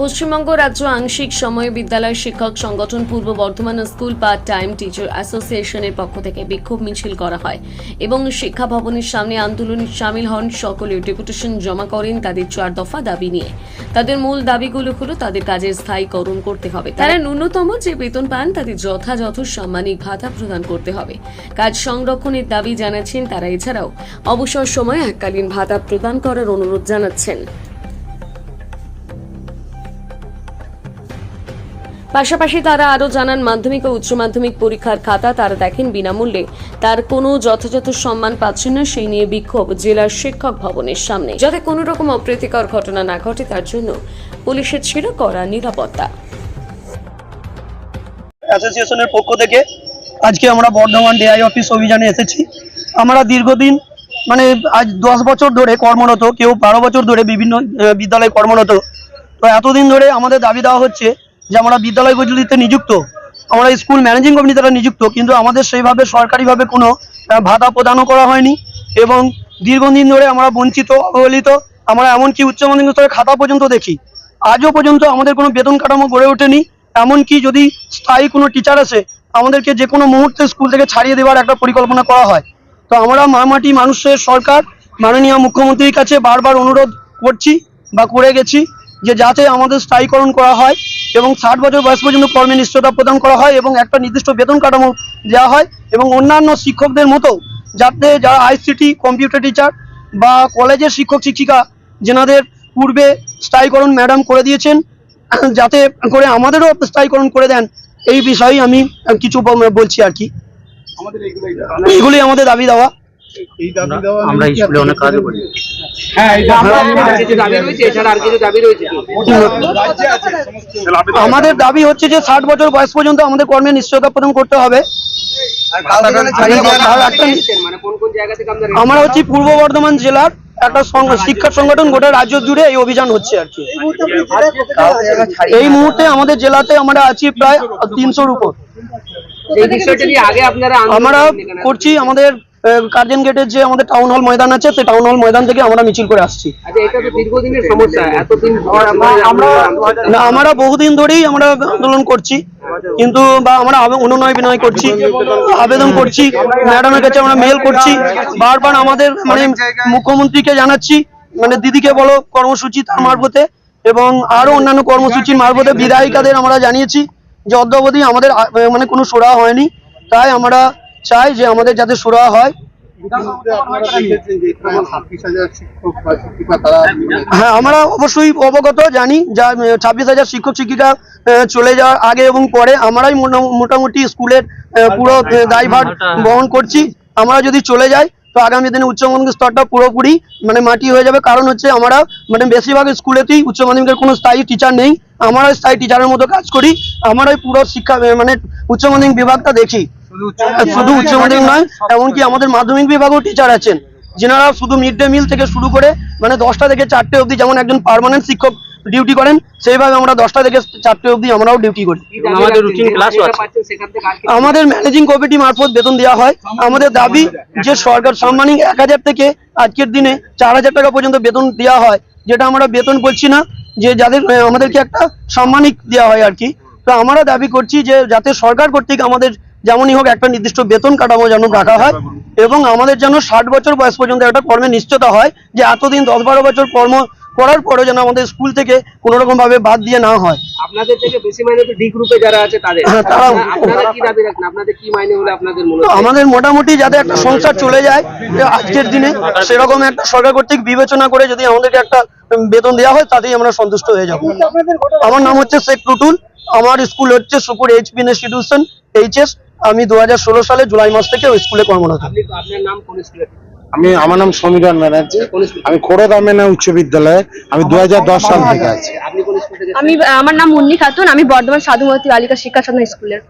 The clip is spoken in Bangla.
পশ্চিমবঙ্গ রাজ্য আংশিক সময় বিদ্যালয় শিক্ষক সংগঠন পূর্ব Bardhaman school part time teacher অ্যাসোসিয়েশনের পক্ষ থেকে বিক্ষোভ মিছিল করা হয় এবং শিক্ষা ভবনের সামনে আন্দোলনে শামিল হন। সকলে ডেপুটেশন জমা করেন তাদের 4 দফা দাবি নিয়ে। তাদের মূল দাবিগুলো হলো তাদের কাজের স্থায়ীকরণ করতে হবে, তারা ন্যূনতম যে বেতন পান তাদের যথাযথ সাম্মানিক ভাতা প্রদান করতে হবে, কাজ সংরক্ষণের দাবি জানাচ্ছেন তারা। এছাড়াও অবসর সময়ে এককালীন ভাতা প্রদান করার অনুরোধ জানাচ্ছেন। পাশাপাশি তারা আরও জানান, মাধ্যমিক ও উচ্চ মাধ্যমিক পরীক্ষার খাতা তারা দেখেন বিনামূল্যে, তার কোনো যথাযথ সম্মান পাচ্ছেন না। সেই নিয়ে বিক্ষোভ জেলার শিক্ষক ভবনের সামনে, যাতে কোনো রকম অপ্রীতিকর ঘটনা না ঘটে তার জন্য পুলিশের ছিল কড়া নিরাপত্তা। অ্যাসোসিয়েশনের পক্ষ থেকে আজকে আমরা বর্ধমান ডিআই অফিস অভিযানে এসেছি। আমরা দীর্ঘদিন আজ 10 বছর ধরে কর্মরত, কেউ 12 বছর ধরে বিভিন্ন বিদ্যালয়ে কর্মরত। তো এতদিন ধরে আমাদের দাবি দেওয়া হচ্ছে যে আমরা বিদ্যালয়গুলিতে নিযুক্ত, আমরা স্কুল ম্যানেজিং কমিটি দ্বারা নিযুক্ত, কিন্তু আমাদের সেইভাবে সরকারিভাবে কোনো ভাতা প্রদানও করা হয়নি এবং দীর্ঘদিন ধরে আমরা বঞ্চিত, অবহেলিত। আমরা এমনকি উচ্চ মাধ্যমিক স্তরের খাতা পর্যন্ত দেখি, আজও পর্যন্ত আমাদের কোনো বেতন কাঠামো গড়ে ওঠেনি। এমনকি যদি স্থায়ী কোনো টিচার আসে, আমাদেরকে যে কোনো মুহূর্তে স্কুল থেকে ছাড়িয়ে দেওয়ার একটা পরিকল্পনা করা হয়। তো আমরা মামাটি মানুষের সরকার মাননীয় মুখ্যমন্ত্রীর কাছে বারবার অনুরোধ করছি বা করে গেছি যে যাতে আমাদের স্থায়ীকরণ করা হয় এবং 60 বছর বয়স পর্যন্ত কর্মে নিশ্চয়তা প্রদান করা হয় এবং একটা নির্দিষ্ট বেতন কাঠামো দেওয়া হয় এবং অন্যান্য শিক্ষকদের মতো যাতে যারা আইসিটি কম্পিউটার টিচার বা কলেজের শিক্ষক শিক্ষিকা যেনাদের পূর্বে স্থায়ীকরণ ম্যাডাম করে দিয়েছেন, যাতে করে আমাদেরও স্থায়ীকরণ করে দেন, এই বিষয়ে আমি কিছু বলছি আর কি। এগুলি আমাদের দাবি দেওয়া। আমরা স্কুলে অনেক কাজ করি। আমাদের দাবি হচ্ছে যে 60 বছর বয়স পর্যন্ত আমাদের কর্মের নিশ্চয়তা প্রদান করতে হবে। আমরা হচ্ছে পূর্ব বর্ধমান জেলার একটা শিক্ষা সংগঠন, গোটা রাজ্য জুড়ে এই অভিযান হচ্ছে আর কি। এই মুহূর্তে আমাদের জেলাতে আমরা আছি প্রায় 300-র উপর। আমরা করছি আমাদের কার্জন গেটের যে আমাদের টাউন হল ময়দান আছে, সেই টাউন হল ময়দান থেকে আমরা মিছিল করে আসছি। আমরা বহুদিন ধরেই আমরা আন্দোলন করছি, কিন্তু বা আমরা অনুনয় বিনয় করছি, আবেদন করছি, ম্যাডামের কাছে আমরা মেল করছি, বারবার আমাদের মুখ্যমন্ত্রীকে জানাচ্ছি, দিদিকে বলো কর্মসূচি তার মারফতে এবং আরো অন্যান্য কর্মসূচির মারফতে বিধায়িকাদের আমরা জানিয়েছি যে অদ্যাবধি আমাদের কোনো সুরাহা হয়নি। তাই আমরা চাই যে আমাদের যাতে সুরাহা হয়। হ্যাঁ, আমরা অবশ্যই অবগত, জানি যা 26,000 শিক্ষক শিক্ষিকা চলে যাওয়ার আগে এবং পরে আমরাই মোটামুটি স্কুলের পুরো দায়ভার বহন করছি। আমরা যদি চলে যাই তো আগামী দিনে উচ্চ মাধ্যমিক স্তরটা পুরোপুরি মাটি হয়ে যাবে। কারণ হচ্ছে আমরা বেশিরভাগ স্কুলেতেই উচ্চ মাধ্যমিকের কোনো স্থায়ী টিচার নেই, আমরা স্থায়ী টিচারের মতো কাজ করি। আমরাই পুরো শিক্ষা উচ্চ মাধ্যমিক বিভাগটা দেখি। শুধু উচ্চ মাধ্যমিক নয়, এমনকি আমাদের মাধ্যমিক বিভাগেও টিচার আছেন যেনারা শুধু মিড ডে মিল থেকে শুরু করে 10টা থেকে 4টে অবধি যেমন একজন পার্মানেন্ট শিক্ষক ডিউটি করেন, সেইভাবে আমরা 10টা থেকে 4টে অবধি আমরাও ডিউটি করি। আমাদের ম্যানেজিং কমিটি মারফত বেতন দেওয়া হয়। আমাদের দাবি যে সরকার সাম্মানিক 1000 থেকে আজকের দিনে 4000 টাকা পর্যন্ত বেতন দেওয়া হয়, যেটা আমরা বেতন বলছি না, যে যাদের আমাদেরকে একটা সাম্মানিক দেওয়া হয় আর কি। তো আমরা দাবি করছি যে যাতে সরকার কর্তৃক আমাদের যেমনই হোক একটা নির্দিষ্ট বেতন কাঠামো যেন রাখা হয় এবং আমাদের যেন 60 বছর বয়স পর্যন্ত একটা কর্মের নিশ্চয়তা হয়, যে এতদিন 10-12 বছর কর্ম করার পরেও যেন আমাদের স্কুল থেকে কোনো রকম ভাবে বাদ দিয়ে না হয়। আপনাদের থেকে বেশি মাইনে তো ডি গ্রুপে যারা আছে তাদের, আপনারা কি দাবি রাখেন? আপনাদের কি মাইনে হলে আপনাদের মনে হয়? আমাদের মোটামুটি যাতে একটা সংসার চলে যায় আজকের দিনে, সেরকম একটা সরকার কর্তৃক বিবেচনা করে যদি আমাদেরকে একটা বেতন দেওয়া হয়, তাতেই আমরা সন্তুষ্ট হয়ে যাব। আমার নাম হচ্ছে শেখ টুটুল, আমার স্কুল হচ্ছে সুপুর এইচপি ইনস্টিটিউশন এইচএস। আমি 2016 সালে জুলাই মাস থেকে ওই স্কুলে কর্মরত। আপনার নাম কোন স্কুলে? আমার নাম সমীরণ ব্যানার্জি, আমি খোড়দামেনা উচ্চ বিদ্যালয়ে আমি 2010 সাল থেকে আছি। আপনি কোন স্কুল থেকে? আমার নাম মুন্নি খাতুন, আমি বর্ধমান সাধুমতি বালিকা শিক্ষা সাধনা স্কুলের।